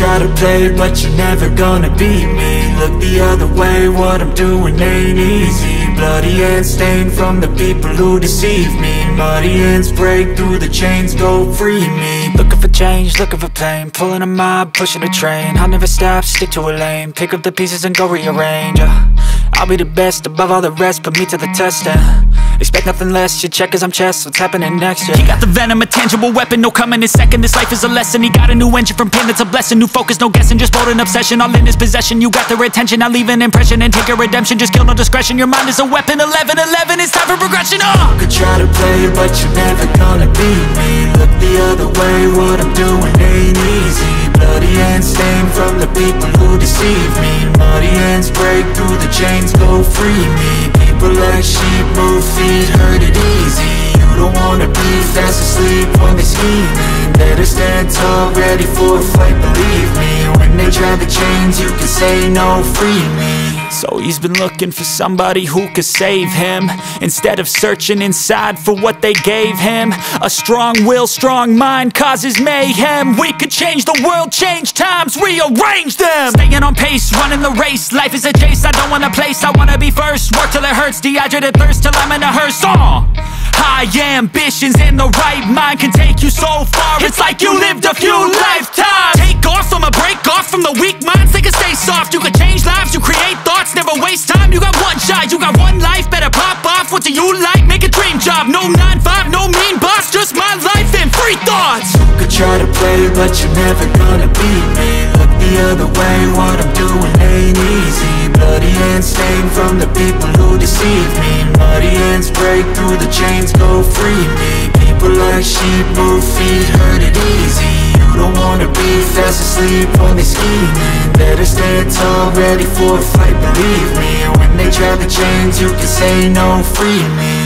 try to play, but you're never gonna beat me. Look the other way, what I'm doing ain't easy. Bloody hands stained from the people who deceive me. Muddy hands break through the chains, go free me. Looking for change, looking for pain, pulling a mob, pushing a train. I'll never stop, stick to a lane, pick up the pieces and go rearrange. I'll be the best above all the rest, put me to the test and expect nothing less. You check as I'm chess, what's happening next, yeah. He got the venom, a tangible weapon, no coming in second. This life is a lesson, he got a new engine from pain, that's a blessing. New focus, no guessing, just bold and obsession, all in his possession. You got their attention, I'll leave an impression and take your redemption. Just kill, no discretion, your mind is a weapon. 11-11, it's time for progression, You could try to play, but you're never gonna beat me. Look the other way, what I'm doing ain't easy. Bloody hands stained from the people who deceive me. Muddy hands break through the chains, go free me. People like sheep move feet, hurt it easy. You don't wanna be fast asleep when they scheming. Better stand tall, ready for a fight, believe me. When they try the chains, you can say no, free me. So he's been looking for somebody who could save him, instead of searching inside for what they gave him. A strong will, strong mind causes mayhem. We could change the world, change times, rearrange them. Staying on pace, running the race. Life is a chase, I don't want a place, I wanna be first. Work till it hurts, dehydrated thirst till I'm in a hearse. High ambitions and the right mind can take you so far. It's like you lived a few lifetimes. Take off from a break off from the weak minds, they can stay soft. You can change lives, you create thoughts, never waste time. You got one shot, you got one life, better pop off. What do you like? Make a dream job. No 9-5, no mean boss, just my life and free thoughts. You could try to play, but you're never gonna beat me. Look the other way, what I'm doing ain't easy. Bloody hands stained from the people who deceive me. Muddy hands break through the chains, go free me. People like sheep move feet, hurt it easy. You don't wanna be fast asleep when they scheming. Better stand tall, ready for a fight, believe me. When they try the chains, you can say no, free me.